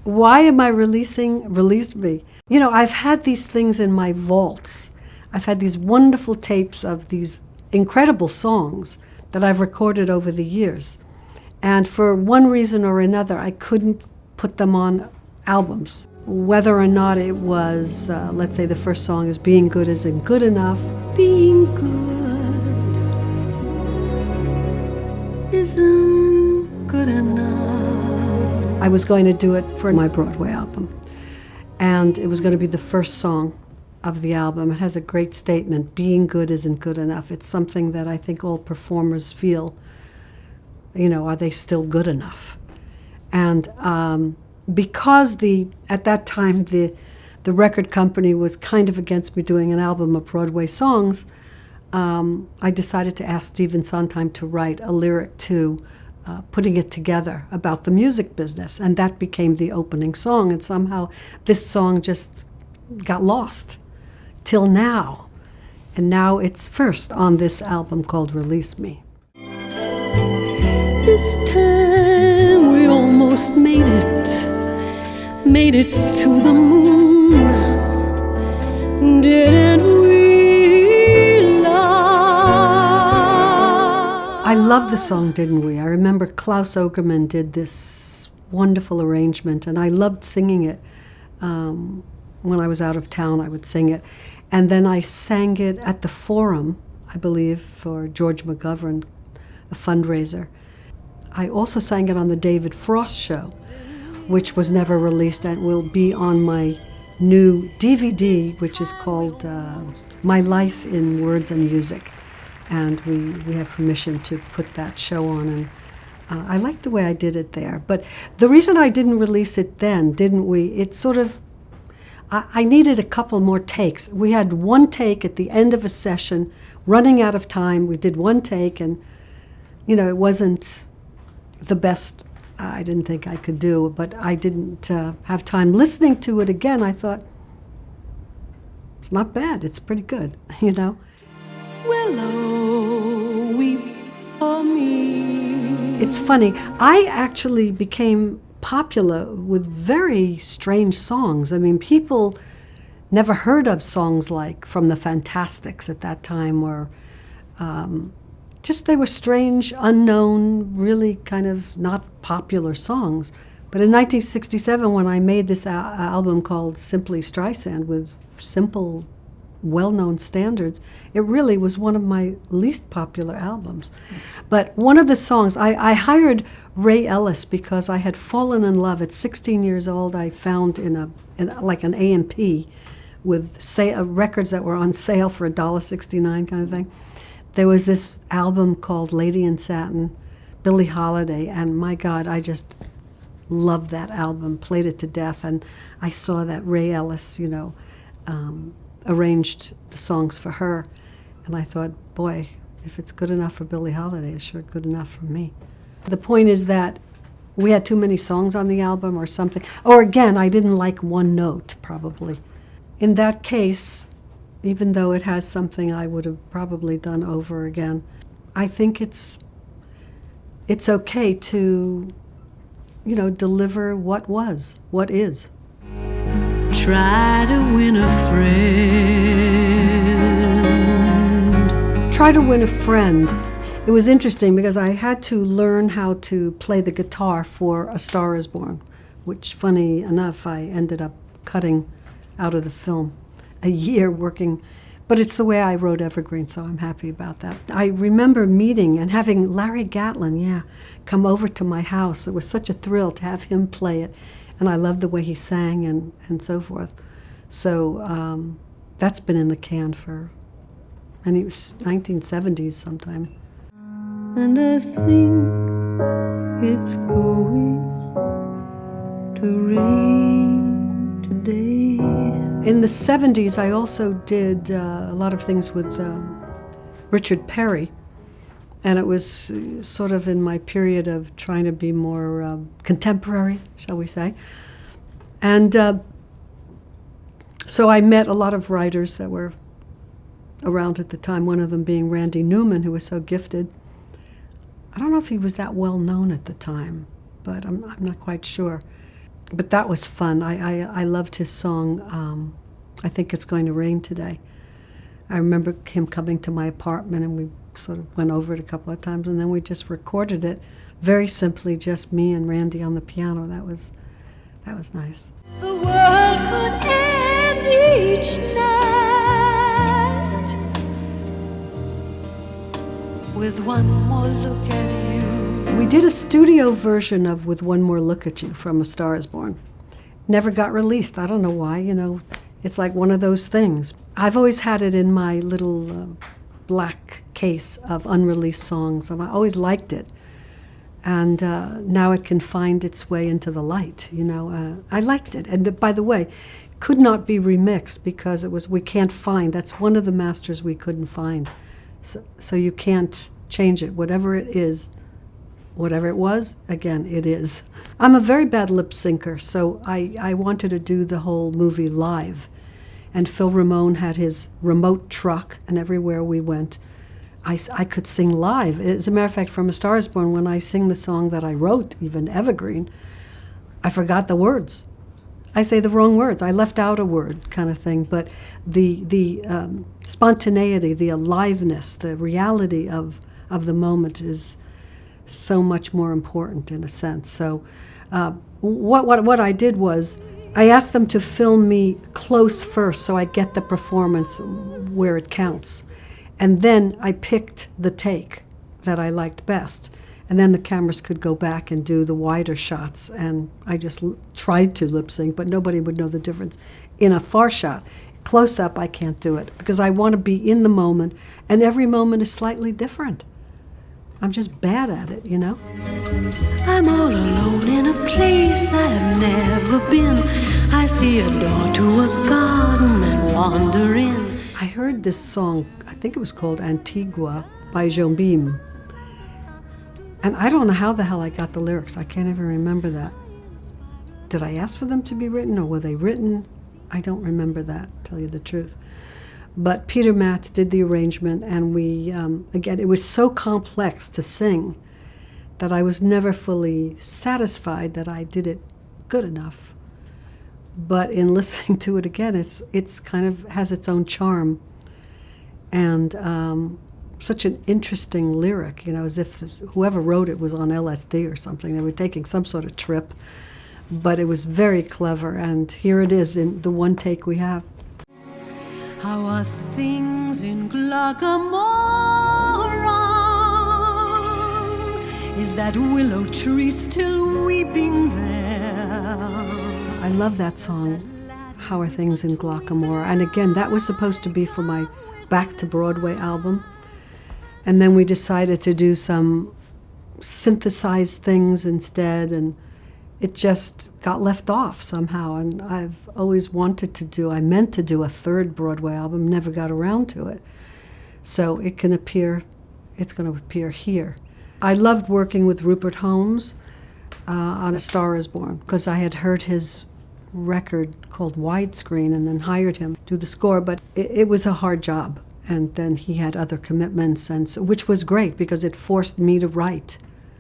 Why am I Released Me? You know, I've had these things in my vaults. I've had these wonderful tapes of these incredible songs that I've recorded over the years. And for one reason or another, I couldn't put them on albums. Whether or not it was, let's say the first song is Being Good Isn't Good Enough. Being good isn't good enough. I was going to do it for my Broadway album. And it was going to be the first song of the album. It has a great statement, being good isn't good enough. It's something that I think all performers feel, you know, are they still good enough? And because at that time the record company was kind of against me doing an album of Broadway songs, I decided to ask Stephen Sondheim to write a lyric to putting it together about the music business, and that became the opening song. And somehow this song just got lost till now. And now it's first on this album called Release Me. This time we almost made it to the moon, didn't we, love? I love the song, Didn't We? I remember Klaus Ogerman did this wonderful arrangement, and I loved singing it. When I was out of town, I would sing it. And then I sang it at the Forum, I believe, for George McGovern, a fundraiser. I also sang it on the David Frost Show, which was never released and will be on my new DVD, which is called My Life in Words and Music. And we have permission to put that show on, and I like the way I did it there. But the reason I didn't release it then, didn't we, it's sort of, I needed a couple more takes. We had one take at the end of a session, running out of time. We did one take, and, you know, it wasn't the best I didn't think I could do, but I didn't have time. Listening to it again, I thought, it's not bad. It's pretty good, you know. Willow, weep for me. It's funny. I actually became popular with very strange songs. I mean, people never heard of songs like From the Fantastics at that time, or just they were strange, unknown, really kind of not popular songs. But in 1967, when I made this album called Simply Streisand with simple, well-known standards, it really was one of my least popular albums. But one of the songs, I hired Ray Ellis because I had fallen in love. At 16 years old, I found in like an A&P with records that were on sale for $1.69 kind of thing. There was this album called Lady in Satin, Billie Holiday, and my God, I just loved that album, played it to death, and I saw that Ray Ellis, you know, arranged the songs for her, and I thought, boy, if it's good enough for Billie Holiday, it's sure good enough for me. The point is that we had too many songs on the album or something, or again, I didn't like one note, probably. In that case, even though it has something I would have probably done over again, I think it's okay to, you know, deliver what is. Try to win a friend. Try to win a friend. It was interesting because I had to learn how to play the guitar for A Star Is Born, which, funny enough, I ended up cutting out of the film. A year working, but it's the way I wrote Evergreen, so I'm happy about that. I remember meeting and having Larry Gatlin, come over to my house. It was such a thrill to have him play it, and I loved the way he sang and so forth. So that's been in the can and it was 1970s sometime. And I think it's going to rain today. In the 70s, I also did a lot of things with Richard Perry, and it was sort of in my period of trying to be more contemporary, shall we say. And so I met a lot of writers that were around at the time, one of them being Randy Newman, who was so gifted. I don't know if he was that well known at the time, but I'm not quite sure. But that was fun. I loved his song, I Think It's Going to Rain Today. I remember him coming to my apartment, and we sort of went over it a couple of times, and then we just recorded it very simply, just me and Randy on the piano. That was nice. The world could end each night with one more look at you. We did a studio version of With One More Look at You from A Star Is Born. Never got released. I don't know why, It's like one of those things. I've always had it in my little black case of unreleased songs, and I always liked it. And now it can find its way into the light, I liked it. And by the way, could not be remixed because we can't find. That's one of the masters we couldn't find. So you can't change it. Whatever it is, whatever it was, again, it is. I'm a very bad lip syncer, so I wanted to do the whole movie live. And Phil Ramone had his remote truck, and everywhere we went, I could sing live. As a matter of fact, from A Star Is Born, when I sing the song that I wrote, even Evergreen, I forgot the words. I say the wrong words. I left out a word kind of thing. But the spontaneity, the aliveness, the reality of the moment is so much more important in a sense. So what I did was I asked them to film me close first so I get the performance where it counts. And then I picked the take that I liked best. And then the cameras could go back and do the wider shots. And I just tried to lip sync, but nobody would know the difference. In a far shot, close up, I can't do it because I want to be in the moment, and every moment is slightly different. I'm just bad at it, I'm all alone in a place I've never been. I see a door to a garden and wander in. I heard this song, I think it was called Antigua by Jobim. And I don't know how the hell I got the lyrics. I can't even remember that. Did I ask for them to be written, or were they written? I don't remember that, to tell you the truth. But Peter Matz did the arrangement, and we, again, it was so complex to sing that I was never fully satisfied that I did it good enough. But in listening to it again, it's kind of has its own charm. And such an interesting lyric, as if whoever wrote it was on LSD or something. They were taking some sort of trip. But it was very clever, and here it is in the one take we have. How are things in Glockamora? Is that willow tree still weeping there? I love that song, How Are Things in Glockamora? And again, that was supposed to be for my Back to Broadway album. And then we decided to do some synthesized things instead, and it just got left off somehow. And I've always wanted to I meant to do a third Broadway album, never got around to it. So it's going to appear here. I loved working with Rupert Holmes on A Star Is Born, because I had heard his record called Widescreen and then hired him to do the score, but it was a hard job. And then he had other commitments, which was great because it forced me to write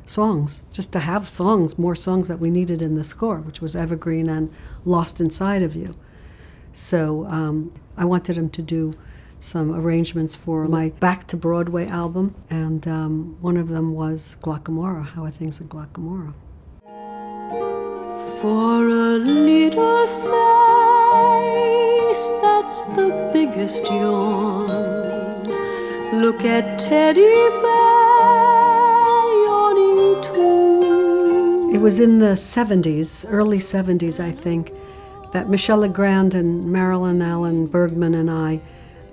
songs, just to have more songs that we needed in the score, which was Evergreen and Lost Inside of You. So I wanted him to do some arrangements for my Back to Broadway album, and one of them was Glockamora, How Are Things in Glockamora. For a little face that's the biggest yawn, look at Teddy Bear yawning too. It was in the 70s, early 70s, I think, that Michelle Legrand and Marilyn Allen Bergman and I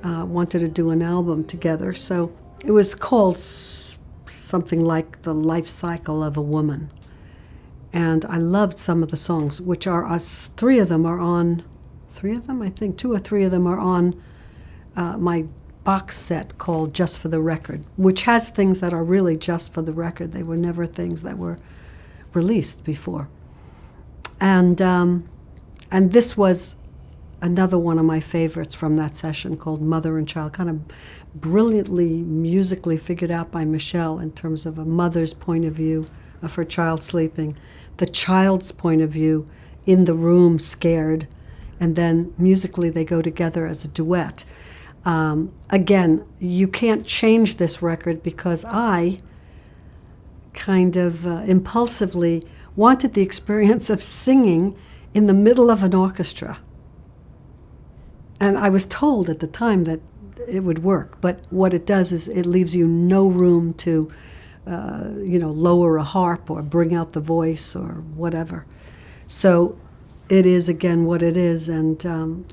wanted to do an album together. So it was called something like The Life Cycle of a Woman. And I loved some of the songs, which are us. Two or three of them are on my box set called Just for the Record, which has things that are really just for the record. They were never things that were released before. And this was another one of my favorites from that session called Mother and Child, kind of brilliantly musically figured out by Michelle in terms of a mother's point of view of her child sleeping, the child's point of view in the room scared, and then musically they go together as a duet. Again, you can't change this record because I kind of impulsively wanted the experience of singing in the middle of an orchestra. And I was told at the time that it would work, but what it does is it leaves you no room to, lower a harp or bring out the voice or whatever. So it is, again, what it is, and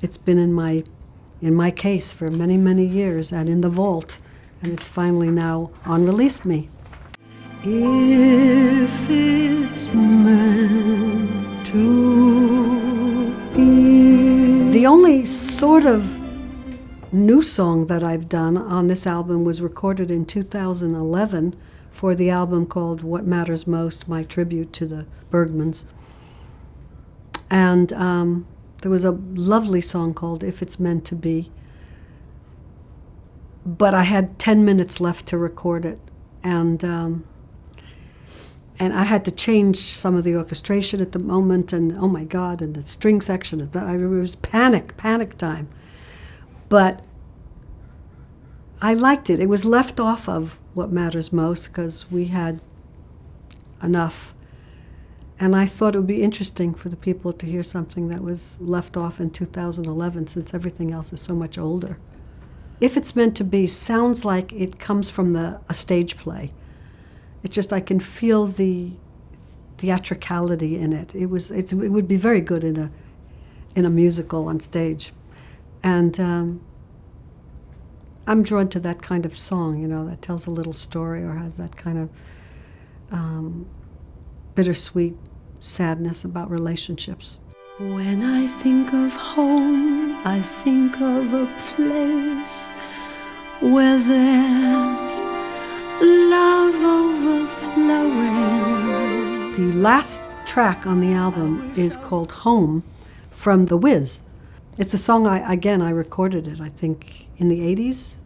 it's been in my case for many, many years and in the vault, and it's finally now unreleased me. If it's meant to be. The only sort of new song that I've done on this album was recorded in 2011 for the album called What Matters Most, my tribute to the Bergmans. And there was a lovely song called If It's Meant to Be. But I had 10 minutes left to record it. And I had to change some of the orchestration at the moment, and oh my God, and the string section. It was panic time. But I liked it. It was left off of What Matters Most because we had enough. And I thought it would be interesting for the people to hear something that was left off in 2011 since everything else is so much older. If It's Meant to Be sounds like it comes from a stage play. It's just I can feel the theatricality in it. It would be very good in a musical on stage. And I'm drawn to that kind of song, that tells a little story or has that kind of bittersweet sadness about relationships. When I think of home, I think of a place where there's love overflowing. The last track on the album is called Home from The Wiz. It's a song I recorded it, I think, in the 80s,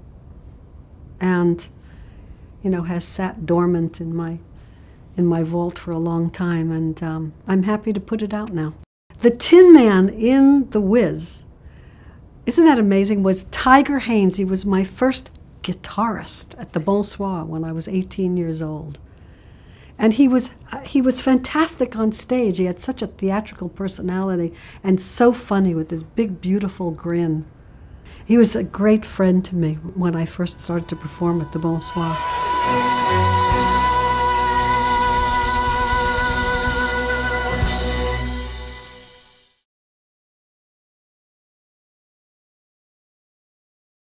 and, has sat dormant in my vault for a long time, and I'm happy to put it out now. The Tin Man in The Wiz, isn't that amazing, was Tiger Haynes. He was my first guitarist at the Bonsoir when I was 18 years old. And he was fantastic on stage. He had such a theatrical personality and so funny with this big, beautiful grin. He was a great friend to me when I first started to perform at the Bonsoir.